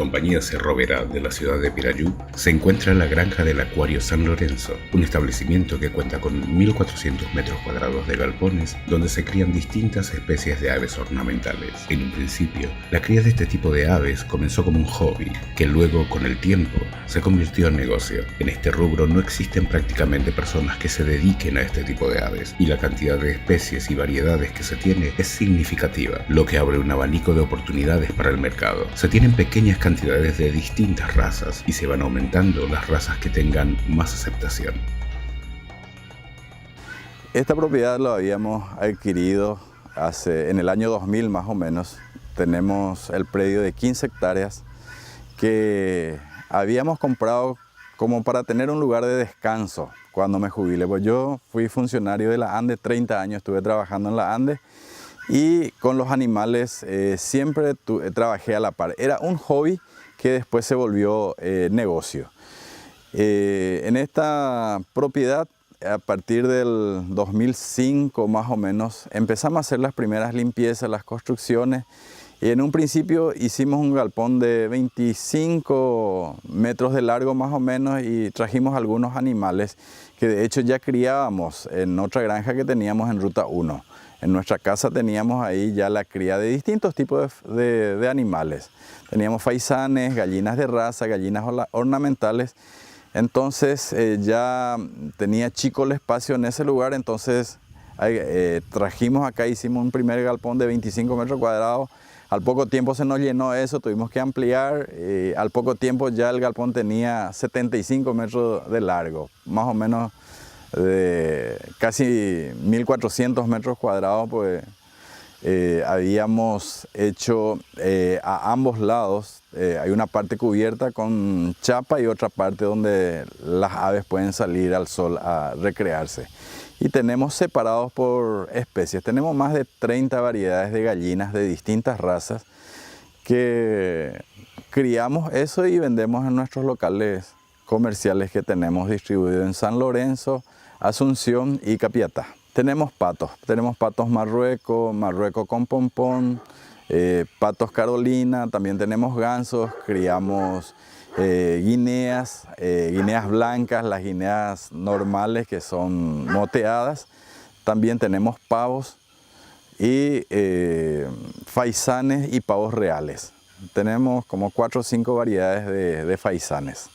Compañía Cerrovera de la ciudad de Pirayú se encuentra la Granja del Acuario San Lorenzo, un establecimiento que cuenta con 1.400 metros cuadrados de galpones donde se crían distintas especies de aves ornamentales. En un principio, la cría de este tipo de aves comenzó como un hobby, que luego, con el tiempo, se convirtió en negocio. En este rubro no existen prácticamente personas que se dediquen a este tipo de aves, y la cantidad de especies y variedades que se tiene es significativa, lo que abre un abanico de oportunidades para el mercado. Se tienen pequeñas cantidades de distintas razas y se van aumentando las razas que tengan más aceptación. Esta propiedad lo habíamos adquirido en el año 2000 más o menos. Tenemos el predio de 15 hectáreas que habíamos comprado como para tener un lugar de descanso cuando me jubile. Pues yo fui funcionario de la ANDE, 30 años estuve trabajando en la ANDE y con los animales siempre trabajé a la par. Era un hobby que después se volvió negocio. En esta propiedad, a partir del 2005 más o menos, empezamos a hacer las primeras limpiezas, las construcciones. Y en un principio hicimos un galpón de 25 metros de largo más o menos y trajimos algunos animales que de hecho ya criábamos en otra granja que teníamos en Ruta 1. En nuestra casa teníamos ahí ya la cría de distintos tipos de animales. Teníamos faisanes, gallinas de raza, gallinas ornamentales. Entonces ya tenía chico el espacio en ese lugar, entonces trajimos acá, hicimos un primer galpón de 25 metros cuadrados. Al poco tiempo se nos llenó eso, tuvimos que ampliar. Al poco tiempo ya el galpón tenía 75 metros de largo, más o menos de casi 1.400 metros cuadrados, pues habíamos hecho a ambos lados. Hay una parte cubierta con chapa y otra parte donde las aves pueden salir al sol a recrearse. Y tenemos separados por especies. Tenemos más de 30 variedades de gallinas de distintas razas que criamos eso y vendemos en nuestros locales comerciales que tenemos distribuidos en San Lorenzo, Asunción y Capiatá. Tenemos patos marrueco con pompón, patos Carolina, también tenemos gansos, criamos guineas blancas, las guineas normales que son moteadas. También tenemos pavos y faisanes y pavos reales. Tenemos como 4 o 5 variedades de faisanes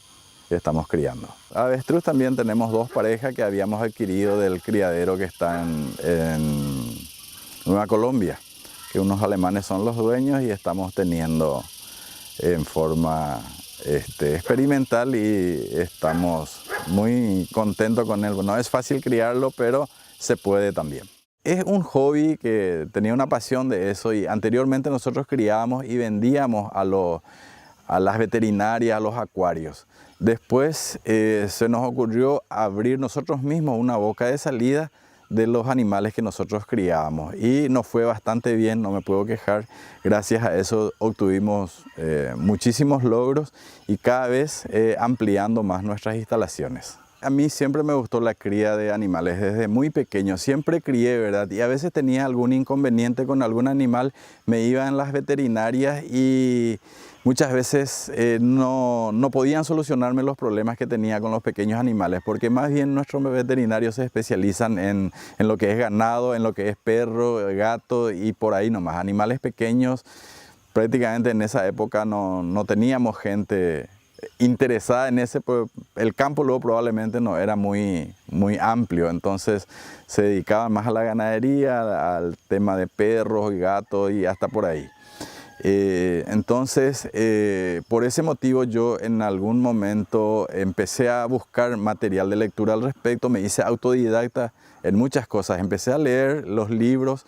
que estamos criando. Avestruz también tenemos 2 parejas que habíamos adquirido del criadero que está en Nueva Colombia, que unos alemanes son los dueños y estamos teniendo en forma experimental y estamos muy contentos con él. No es fácil criarlo, pero se puede también. Es un hobby que tenía una pasión de eso y anteriormente nosotros criábamos y vendíamos a las veterinarias, a los acuarios. Después se nos ocurrió abrir nosotros mismos una boca de salida de los animales que nosotros criábamos y nos fue bastante bien, no me puedo quejar. Gracias a eso obtuvimos muchísimos logros y cada vez ampliando más nuestras instalaciones. A mí siempre me gustó la cría de animales desde muy pequeño, siempre crié, ¿verdad? Y a veces tenía algún inconveniente con algún animal, me iba en las veterinarias y muchas veces no podían solucionarme los problemas que tenía con los pequeños animales, porque más bien nuestros veterinarios se especializan en lo que es ganado, en lo que es perro, gato y por ahí nomás. Animales pequeños, prácticamente en esa época no teníamos gente interesada en ese, pues el campo luego probablemente no era muy amplio, entonces se dedicaban más a la ganadería, al tema de perros y gatos y hasta por ahí. Entonces, por ese motivo yo en algún momento empecé a buscar material de lectura al respecto, me hice autodidacta en muchas cosas, empecé a leer los libros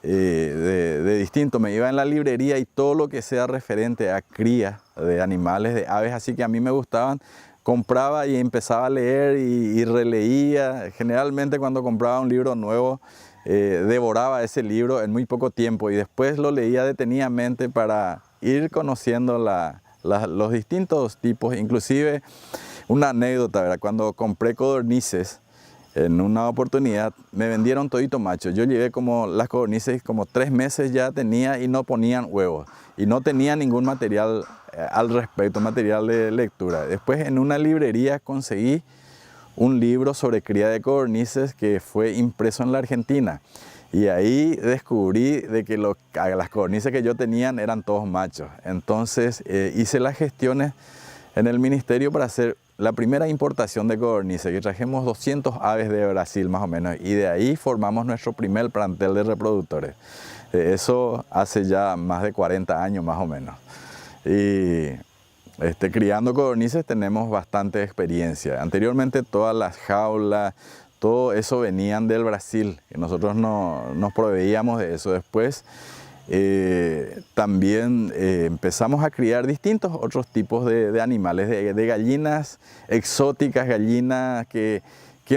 de distinto, me iba en la librería y todo lo que sea referente a cría de animales, de aves, así que a mí me gustaban, compraba y empezaba a leer y releía. Generalmente cuando compraba un libro nuevo, devoraba ese libro en muy poco tiempo y después lo leía detenidamente para ir conociendo los distintos tipos. Inclusive una anécdota, ¿verdad? Cuando compré codornices, en una oportunidad me vendieron todito macho. Yo llevé como las codornices, como 3 meses ya tenía y no ponían huevos. Y no tenía ningún material al respecto, material de lectura. Después en una librería conseguí un libro sobre cría de codornices que fue impreso en la Argentina. Y ahí descubrí de que las codornices que yo tenía eran todos machos. Entonces hice las gestiones en el ministerio para hacer la primera importación de codornices, que trajimos 200 aves de Brasil más o menos, y de ahí formamos nuestro primer plantel de reproductores. Eso hace ya más de 40 años más o menos. Y criando codornices tenemos bastante experiencia. Anteriormente todas las jaulas, todo eso venían del Brasil, y nosotros nos proveíamos de eso. Después también empezamos a criar distintos otros tipos de animales, de gallinas exóticas, gallinas que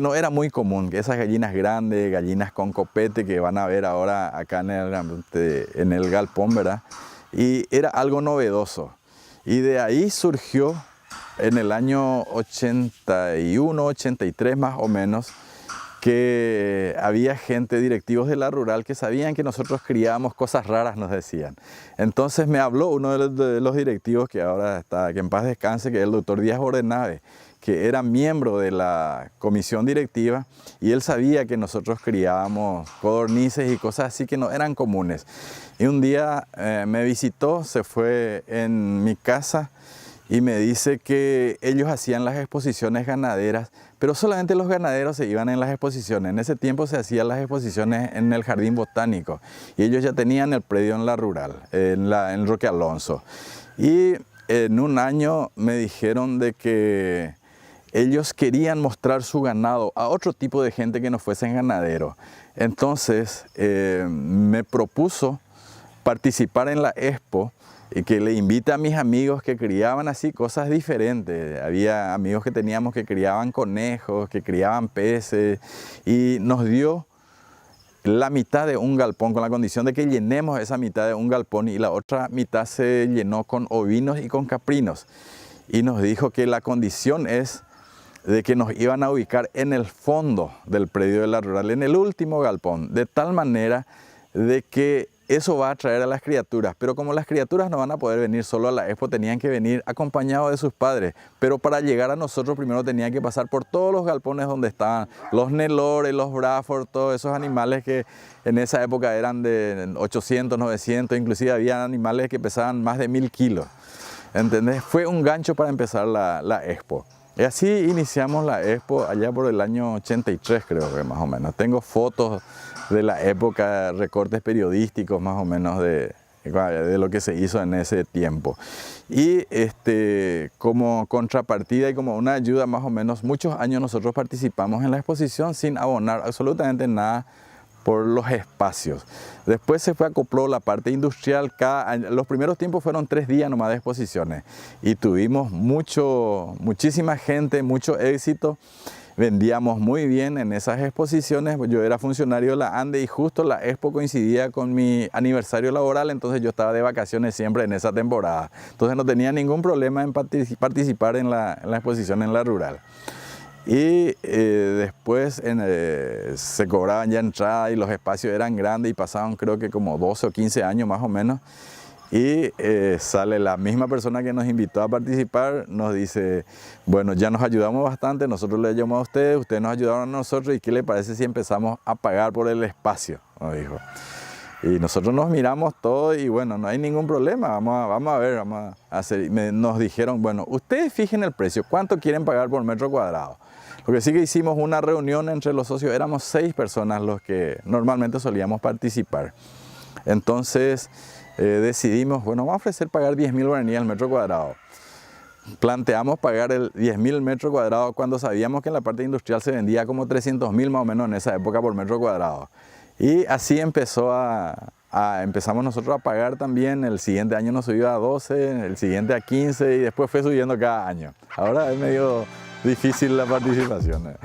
no era muy común, que esas gallinas grandes, gallinas con copete que van a ver ahora acá en el galpón, ¿verdad? Y era algo novedoso. Y de ahí surgió en el año 81, 83 más o menos, que había gente, directivos de la rural, que sabían que nosotros criábamos cosas raras, nos decían. Entonces me habló uno de los directivos que ahora está, que en paz descanse, que es el doctor Díaz Bordenave, que era miembro de la comisión directiva, y él sabía que nosotros criábamos codornices y cosas así que no eran comunes. Y un día me visitó, se fue en mi casa y me dice que ellos hacían las exposiciones ganaderas, pero solamente los ganaderos se iban en las exposiciones. En ese tiempo se hacían las exposiciones en el Jardín Botánico y ellos ya tenían el predio en la rural, en Roque Alonso. Y en un año me dijeron de que ellos querían mostrar su ganado a otro tipo de gente que no fuesen ganaderos. Entonces me propuso participar en la expo y que le invite a mis amigos que criaban así cosas diferentes. Había amigos que teníamos que criaban conejos, que criaban peces, y nos dio la mitad de un galpón con la condición de que llenemos esa mitad de un galpón, y la otra mitad se llenó con ovinos y con caprinos. Y nos dijo que la condición es de que nos iban a ubicar en el fondo del predio de la rural, en el último galpón, de tal manera de que eso va a atraer a las criaturas, pero como las criaturas no van a poder venir solo a la expo, tenían que venir acompañados de sus padres, pero para llegar a nosotros primero tenían que pasar por todos los galpones donde estaban los Nelores, los Bradford, todos esos animales que en esa época eran de 800, 900, inclusive había animales que pesaban más de 1000 kilos, ¿entendés? Fue un gancho para empezar la expo. Y así iniciamos la expo allá por el año 83, creo que más o menos. Tengo fotos de la época, recortes periodísticos más o menos de lo que se hizo en ese tiempo. Y como contrapartida y como una ayuda más o menos, muchos años nosotros participamos en la exposición sin abonar absolutamente nada por los espacios. Después se acopló la parte industrial. Los primeros tiempos fueron 3 días nomás de exposiciones y tuvimos muchísima gente, mucho éxito. Vendíamos muy bien en esas exposiciones. Yo era funcionario de la ANDE y justo la expo coincidía con mi aniversario laboral, entonces yo estaba de vacaciones siempre en esa temporada. Entonces no tenía ningún problema en participar en la exposición en la rural. Y después se cobraban ya entrada y los espacios eran grandes y pasaban creo que como 12 o 15 años más o menos. Y sale la misma persona que nos invitó a participar, nos dice, bueno, ya nos ayudamos bastante, nosotros le ayudamos a ustedes nos ayudaron a nosotros, ¿y qué le parece si empezamos a pagar por el espacio?, nos dijo. Y nosotros nos miramos todo y bueno, no hay ningún problema, vamos a ver, vamos a hacer. Nos dijeron, bueno, ustedes fijen el precio, ¿cuánto quieren pagar por metro cuadrado? Lo que sí que hicimos una reunión entre los socios, éramos 6 personas los que normalmente solíamos participar. Entonces decidimos, bueno, vamos a ofrecer pagar 10.000 guaraníes al metro cuadrado. Planteamos pagar el 10.000 el metro cuadrado cuando sabíamos que en la parte industrial se vendía como 300.000 más o menos en esa época por metro cuadrado. Y así empezamos nosotros a pagar también. El siguiente año nos subió a 12, el siguiente a 15 y después fue subiendo cada año. Ahora es medio difícil la participación.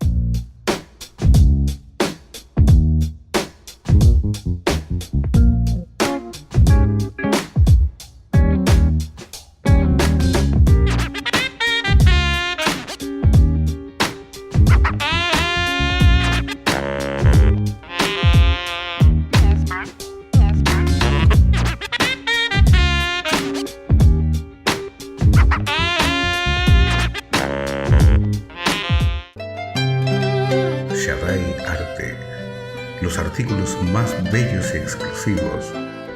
los artículos más bellos y exclusivos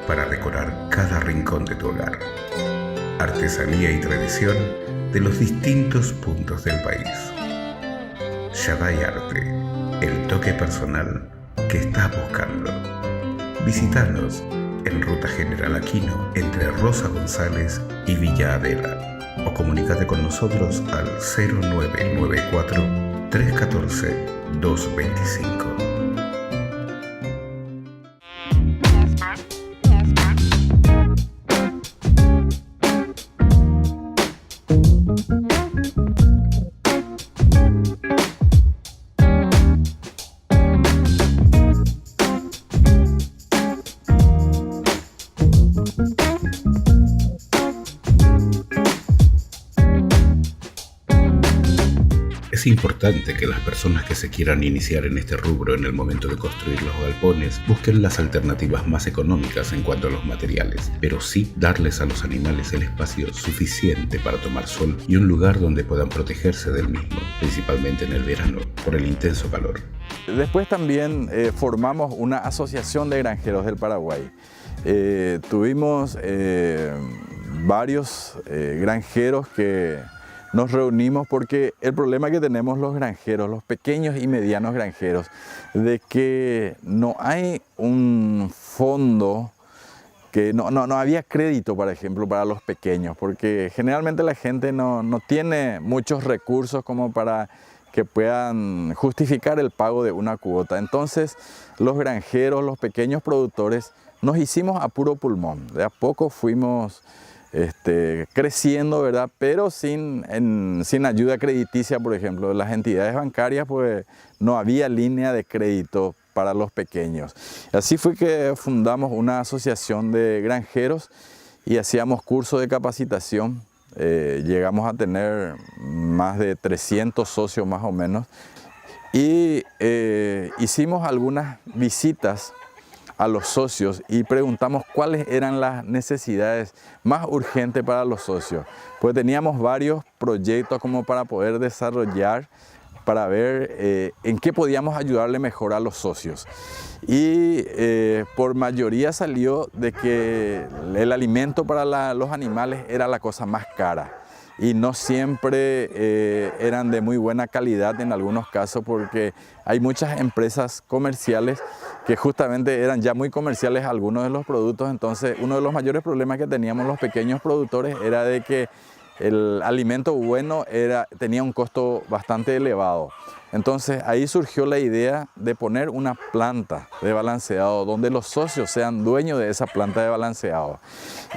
para decorar cada rincón de tu hogar. Artesanía y tradición de los distintos puntos del país. Shaddai Arte, el toque personal que estás buscando. Visítanos en Ruta General Aquino, entre Rosa González y Villa Adela, o comunícate con nosotros al 0994 314 225. Es importante que las personas que se quieran iniciar en este rubro en el momento de construir los galpones busquen las alternativas más económicas en cuanto a los materiales, pero sí darles a los animales el espacio suficiente para tomar sol y un lugar donde puedan protegerse del mismo, principalmente en el verano, por el intenso calor. Después también formamos una asociación de granjeros del Paraguay. Tuvimos varios granjeros que nos reunimos porque el problema que tenemos los granjeros, los pequeños y medianos granjeros, de que no hay un fondo, que no había crédito, por ejemplo, para los pequeños, porque generalmente la gente no tiene muchos recursos como para que puedan justificar el pago de una cuota. Entonces, los granjeros, los pequeños productores, nos hicimos a puro pulmón. De a poco fuimos creciendo, ¿verdad? Pero sin ayuda crediticia, por ejemplo. Las entidades bancarias, pues no había línea de crédito para los pequeños. Así fue que fundamos una asociación de granjeros y hacíamos cursos de capacitación. Llegamos a tener más de 300 socios más o menos. Y hicimos algunas visitas a los socios y preguntamos cuáles eran las necesidades más urgentes para los socios. Pues teníamos varios proyectos como para poder desarrollar, para ver en qué podíamos ayudarle mejor a los socios. Y por mayoría salió de que el alimento para los animales era la cosa más cara. Y no siempre eran de muy buena calidad en algunos casos, porque hay muchas empresas comerciales que justamente eran ya muy comerciales algunos de los productos. Entonces, uno de los mayores problemas que teníamos los pequeños productores era de que el alimento bueno tenía un costo bastante elevado. Entonces ahí surgió la idea de poner una planta de balanceado donde los socios sean dueños de esa planta de balanceado.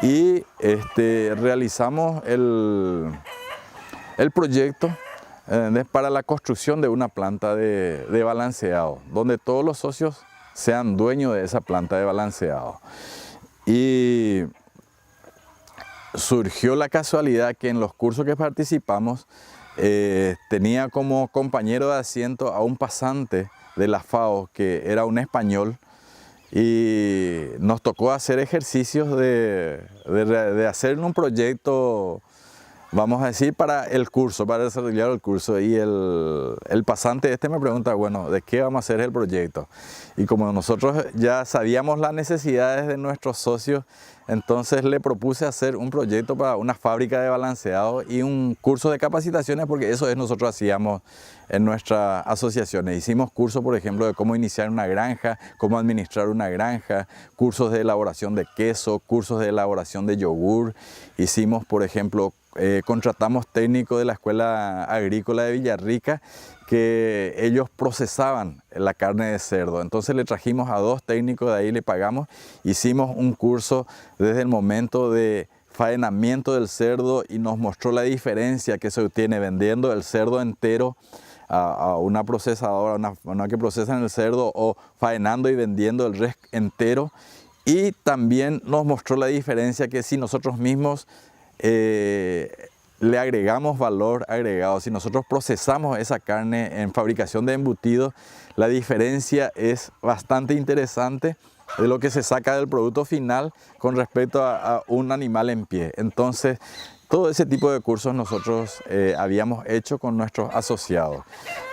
Y realizamos el proyecto para la construcción de una planta de balanceado, donde todos los socios sean dueños de esa planta de balanceado. Y surgió la casualidad que en los cursos que participamos tenía como compañero de asiento a un pasante de la FAO que era un español, y nos tocó hacer ejercicios de hacer un proyecto, vamos a decir, para el curso, para desarrollar el curso. Y el pasante me pregunta, bueno, ¿de qué vamos a hacer el proyecto? Y como nosotros ya sabíamos las necesidades de nuestros socios, entonces le propuse hacer un proyecto para una fábrica de balanceado y un curso de capacitaciones, porque eso nosotros hacíamos en nuestras asociaciones. Hicimos cursos, por ejemplo, de cómo iniciar una granja, cómo administrar una granja, cursos de elaboración de queso, cursos de elaboración de yogur. Hicimos, por ejemplo, contratamos técnicos de la Escuela Agrícola de Villarrica, que ellos procesaban la carne de cerdo. Entonces le trajimos a 2 técnicos de ahí, le pagamos. Hicimos un curso desde el momento de faenamiento del cerdo y nos mostró la diferencia que se obtiene vendiendo el cerdo entero a una procesadora, una que procesan el cerdo, o faenando y vendiendo el res entero. Y también nos mostró la diferencia que si nosotros mismos le agregamos valor agregado, si nosotros procesamos esa carne en fabricación de embutidos, la diferencia es bastante interesante de lo que se saca del producto final con respecto a un animal en pie. Entonces, Todo ese tipo de cursos nosotros habíamos hecho con nuestros asociados.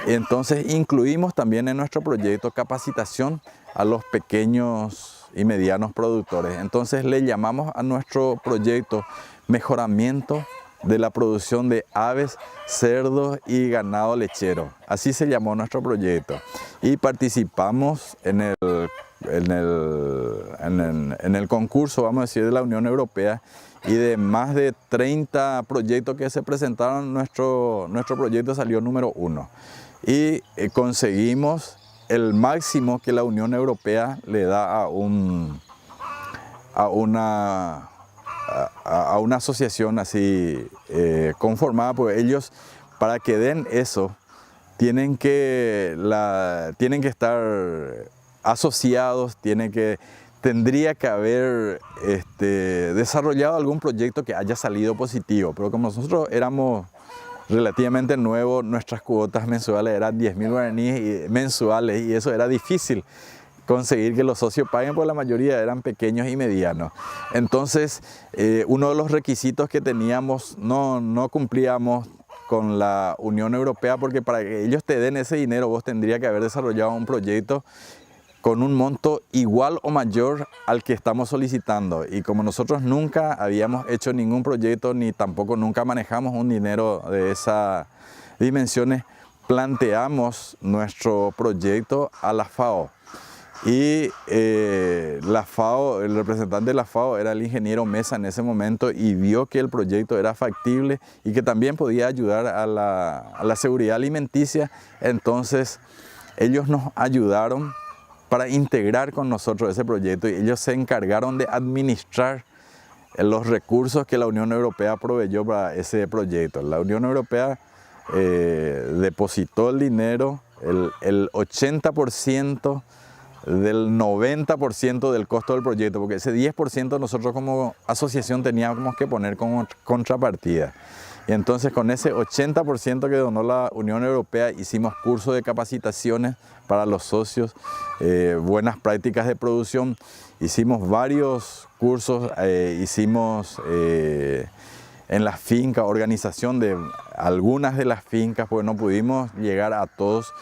Entonces incluimos también en nuestro proyecto capacitación a los pequeños y medianos productores. Entonces le llamamos a nuestro proyecto mejoramiento de la producción de aves, cerdos y ganado lechero. Así se llamó nuestro proyecto. Y participamos en el concurso, vamos a decir, de la Unión Europea, y de más de 30 proyectos que se presentaron, nuestro proyecto salió número 1. Y conseguimos el máximo que la Unión Europea le da a una asociación así conformada por ellos. Para que den eso, tienen que estar asociados, tendría que haber desarrollado algún proyecto que haya salido positivo, pero como nosotros éramos relativamente nuevos, nuestras cuotas mensuales eran 10.000 guaraníes mensuales, y eso era difícil conseguir que los socios paguen, porque la mayoría eran pequeños y medianos. Entonces, uno de los requisitos que teníamos no cumplíamos con la Unión Europea, porque para que ellos te den ese dinero vos tendrías que haber desarrollado un proyecto con un monto igual o mayor al que estamos solicitando. Y como nosotros nunca habíamos hecho ningún proyecto, ni tampoco nunca manejamos un dinero de esas dimensiones, planteamos nuestro proyecto a la FAO. Y la FAO, el representante de la FAO era el ingeniero Mesa en ese momento, y vio que el proyecto era factible y que también podía ayudar a la seguridad alimenticia. Entonces ellos nos ayudaron para integrar con nosotros ese proyecto, y ellos se encargaron de administrar los recursos que la Unión Europea proveyó para ese proyecto. La Unión Europea depositó el dinero, el 80% del 90% del costo del proyecto, porque ese 10% nosotros como asociación teníamos que poner como contrapartida. Y entonces con ese 80% que donó la Unión Europea hicimos cursos de capacitaciones para los socios, buenas prácticas de producción, hicimos varios cursos, hicimos en las fincas, organización de algunas de las fincas, porque no pudimos llegar a todos.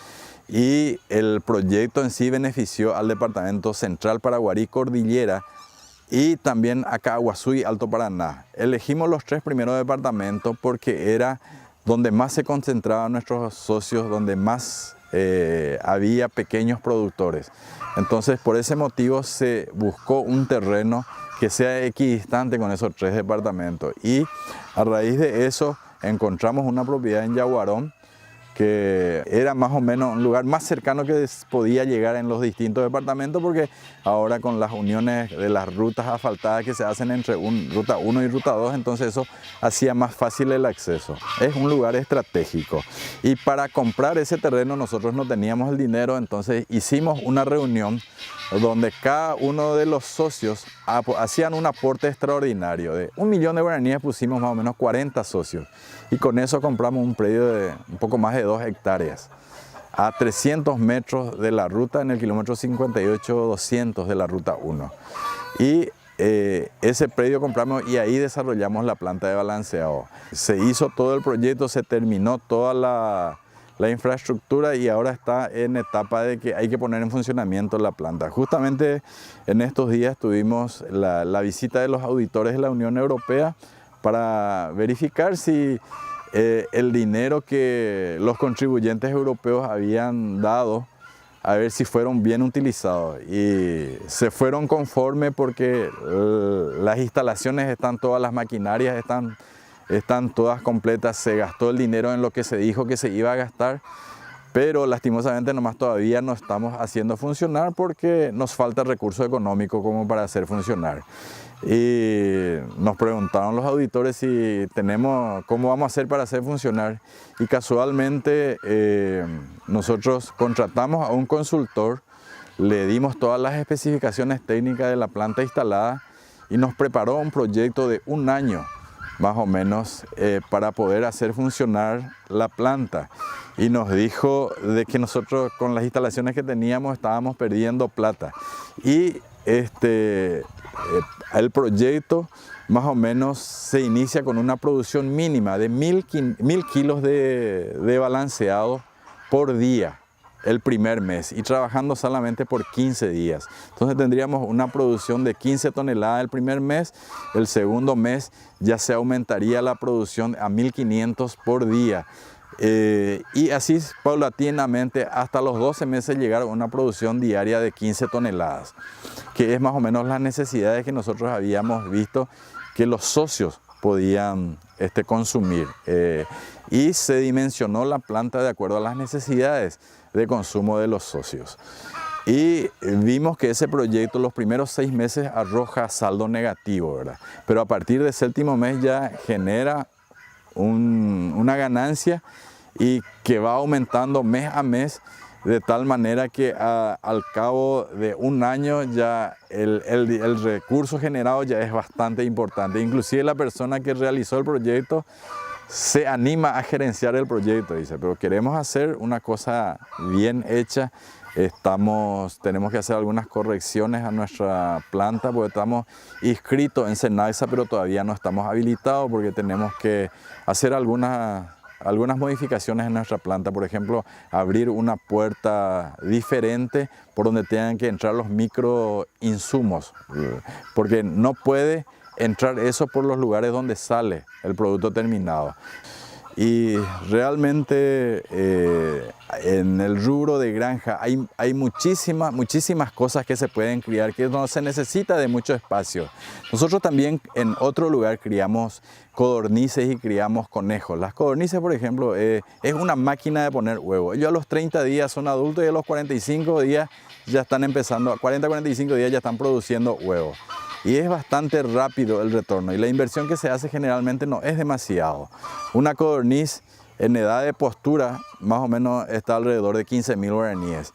Y el proyecto en sí benefició al departamento Central Paraguarí Cordillera y también a Caaguazú y Alto Paraná. Elegimos los 3 primeros departamentos porque era donde más se concentraban nuestros socios, donde más había pequeños productores. Entonces, por ese motivo se buscó un terreno que sea equidistante con esos 3 departamentos. Y a raíz de eso encontramos una propiedad en Yaguarón, que era más o menos un lugar más cercano que podía llegar en los distintos departamentos, porque ahora con las uniones de las rutas asfaltadas que se hacen entre ruta 1 y ruta 2, entonces eso hacía más fácil el acceso. Es un lugar estratégico. Y para comprar ese terreno nosotros no teníamos el dinero, entonces hicimos una reunión donde cada uno de los socios hacían un aporte extraordinario. De 1 millón de guaraníes pusimos más o menos 40 socios, y con eso compramos un predio de un poco más de 2 hectáreas a 300 metros de la ruta, en el kilómetro 58-200 de la ruta 1. Y ese predio compramos, y ahí desarrollamos la planta de balanceado. Se hizo todo el proyecto, se terminó toda la infraestructura, y ahora está en etapa de que hay que poner en funcionamiento la planta. Justamente en estos días tuvimos la visita de los auditores de la Unión Europea para verificar si el dinero que los contribuyentes europeos habían dado, a ver si fueron bien utilizados. Y se fueron conforme, porque las instalaciones están todas, las maquinarias están todas completas, se gastó el dinero en lo que se dijo que se iba a gastar, pero lastimosamente nomás todavía no estamos haciendo funcionar porque nos falta recurso económico como para hacer funcionar. Y nos preguntaron los auditores si cómo vamos a hacer para hacer funcionar, y casualmente nosotros contratamos a un consultor, le dimos todas las especificaciones técnicas de la planta instalada y nos preparó un proyecto de 1 año más o menos para poder hacer funcionar la planta, y nos dijo de que nosotros con las instalaciones que teníamos estábamos perdiendo plata, y el proyecto más o menos se inicia con una producción mínima de 1000 kilos de balanceado por día el primer mes y trabajando solamente por 15 días. Entonces tendríamos una producción de 15 toneladas el primer mes, el segundo mes ya se aumentaría la producción a 1500 por día. Y así paulatinamente hasta los 12 meses llegar a una producción diaria de 15 toneladas, que es más o menos las necesidades que nosotros habíamos visto que los socios podían consumir. Y se dimensionó la planta de acuerdo a las necesidades de consumo de los socios. Y vimos que ese proyecto los primeros 6 meses arroja saldo negativo, ¿verdad? Pero a partir del séptimo mes ya genera una ganancia y que va aumentando mes a mes, de tal manera que al cabo de un año ya el recurso generado ya es bastante importante. Inclusive la persona que realizó el proyecto se anima a gerenciar el proyecto, dice, pero queremos hacer una cosa bien hecha. Tenemos que hacer algunas correcciones a nuestra planta porque estamos inscritos en SENASA, pero todavía no estamos habilitados porque tenemos que hacer algunas modificaciones en nuestra planta. Por ejemplo, abrir una puerta diferente por donde tengan que entrar los microinsumos, porque no puede entrar eso por los lugares donde sale el producto terminado. Y realmente en el rubro de granja hay muchísimas cosas que se pueden criar, que no se necesita de mucho espacio. Nosotros también en otro lugar criamos codornices y criamos conejos. Las codornices, por ejemplo, es una máquina de poner huevos. Ellos a los 30 días son adultos y a los 45 días ya están empezando, a 40-45 días ya están produciendo huevos. Y es bastante rápido el retorno y la inversión que se hace generalmente no es demasiado. Una codorniz en edad de postura más o menos está alrededor de 15.000 guaraníes.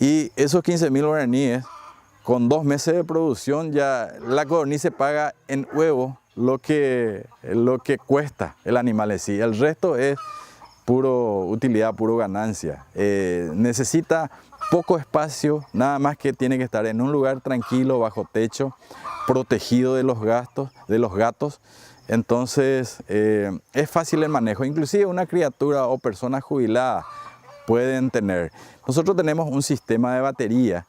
Y esos 15.000 guaraníes, con 2 meses de producción, ya la codorniz se paga en huevo lo que cuesta el animal en sí. El resto es puro utilidad, puro ganancia. Necesita poco espacio, nada más que tiene que estar en un lugar tranquilo, bajo techo, protegido de los gatos. Entonces es fácil el manejo. Inclusive una criatura o persona jubilada pueden tener. Nosotros tenemos un sistema de batería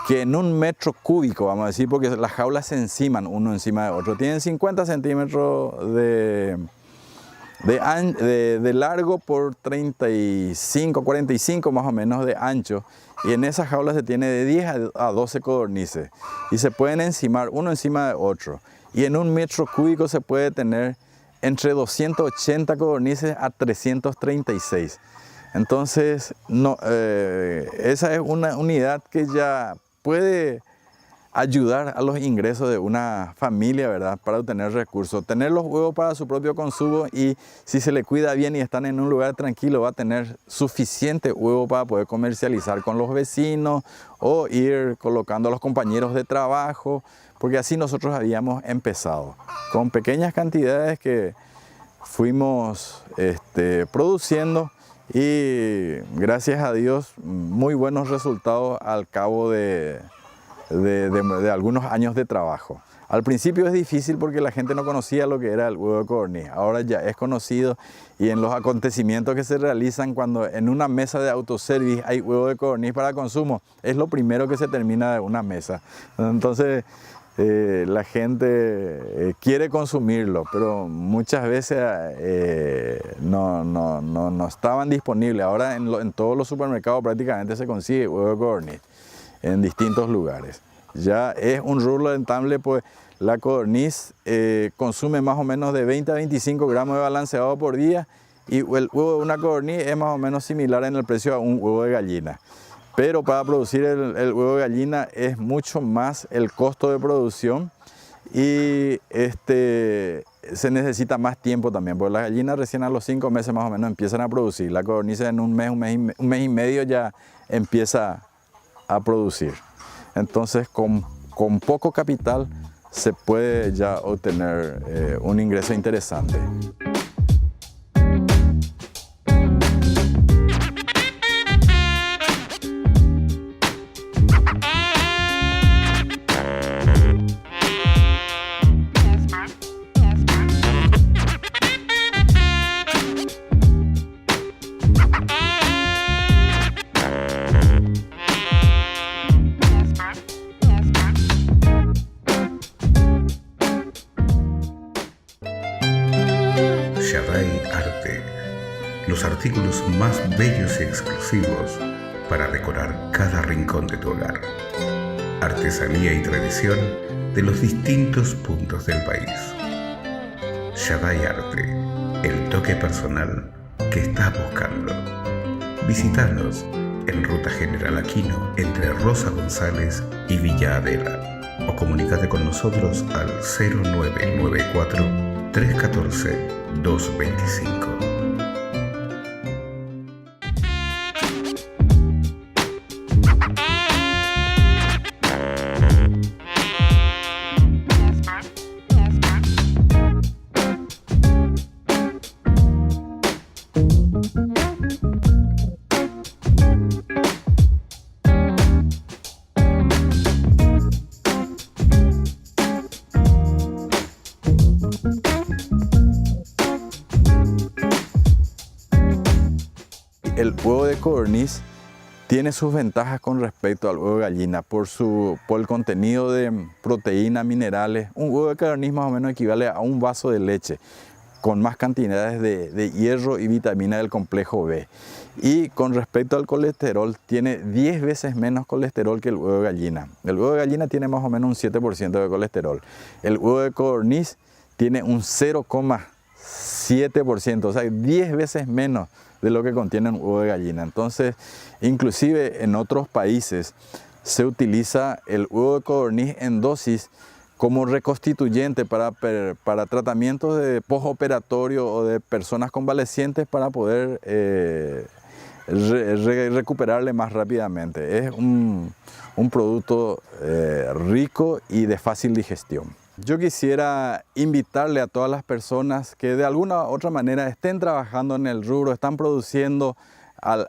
que en 1 metro cúbico, vamos a decir, porque las jaulas se enciman uno encima de otro, tienen 50 centímetros de largo por 35, 45 más o menos de ancho, y en esas jaulas se tiene de 10 a 12 codornices y se pueden encimar uno encima de otro, y en 1 metro cúbico se puede tener entre 280 codornices a 336. Entonces esa es una unidad que ya puede ayudar a los ingresos de una familia, ¿verdad? Para obtener recursos, tener los huevos para su propio consumo, y si se le cuida bien y están en un lugar tranquilo, va a tener suficiente huevo para poder comercializar con los vecinos o ir colocando a los compañeros de trabajo, porque así nosotros habíamos empezado, con pequeñas cantidades que fuimos produciendo, y gracias a Dios muy buenos resultados al cabo de algunos años de trabajo. Al principio es difícil porque la gente no conocía lo que era el huevo de codorniz. Ahora ya es conocido, y en los acontecimientos que se realizan cuando en una mesa de autoservice hay huevo de codorniz para consumo, es lo primero que se termina de una mesa. Entonces la gente quiere consumirlo, pero muchas veces no estaban disponibles. Ahora en todos los supermercados prácticamente se consigue huevo de codorniz en distintos lugares. Ya es un rubro rentable, pues la codorniz consume más o menos de 20 a 25 gramos de balanceado por día, y el huevo de una codorniz es más o menos similar en el precio a un huevo de gallina. Pero para producir el huevo de gallina es mucho más el costo de producción, y se necesita más tiempo también, porque las gallinas recién a los 5 meses más o menos empiezan a producir. La codorniz en un mes y medio ya empieza a producir. Entonces con poco capital se puede ya obtener un ingreso interesante. los artículos más bellos y exclusivos para decorar cada rincón de tu hogar. Artesanía y tradición de los distintos puntos del país. Shaddai Arte, el toque personal que estás buscando. Visítanos en Ruta General Aquino, entre Rosa González y Villa Adela, o comunícate con nosotros al 0994 314 225. El huevo de codorniz tiene sus ventajas con respecto al huevo de gallina por el contenido de proteínas, minerales. Un huevo de codorniz más o menos equivale a un vaso de leche con más cantidades de hierro y vitamina del complejo B. Y con respecto al colesterol, tiene 10 veces menos colesterol que el huevo de gallina. El huevo de gallina tiene más o menos un 7% de colesterol. El huevo de codorniz tiene un 0,7%, o sea, 10 veces menos de lo que contiene un huevo de gallina. Entonces, inclusive en otros países se utiliza el huevo de codorniz en dosis como reconstituyente para tratamientos de postoperatorio o de personas convalecientes para poder recuperarle más rápidamente. Es un producto rico y de fácil digestión. Yo quisiera invitarle a todas las personas que de alguna u otra manera estén trabajando en el rubro, están produciendo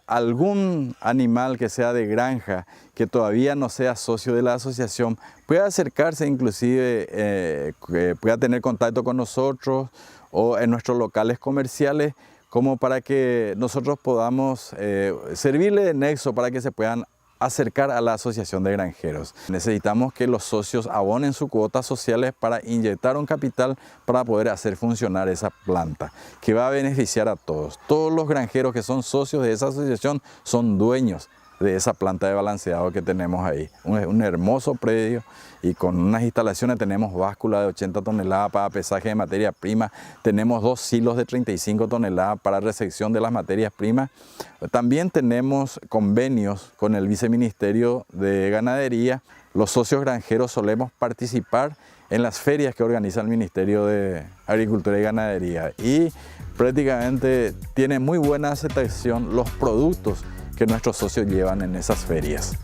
algún animal que sea de granja, que todavía no sea socio de la asociación, pueda acercarse inclusive, pueda tener contacto con nosotros o en nuestros locales comerciales, como para que nosotros podamos servirle de nexo para que se puedan acercar a la Asociación de Granjeros. Necesitamos que los socios abonen sus cuotas sociales para inyectar un capital para poder hacer funcionar esa planta, que va a beneficiar a todos. Todos los granjeros que son socios de esa asociación son dueños de esa planta de balanceado que tenemos ahí. Un hermoso predio y con unas instalaciones. Tenemos báscula de 80 toneladas para pesaje de materia prima, tenemos 2 silos de 35 toneladas para recepción de las materias primas. También tenemos convenios con el Viceministerio de Ganadería. Los socios granjeros solemos participar en las ferias que organiza el Ministerio de Agricultura y Ganadería y prácticamente tiene muy buena aceptación los productos que nuestros socios llevan en esas ferias.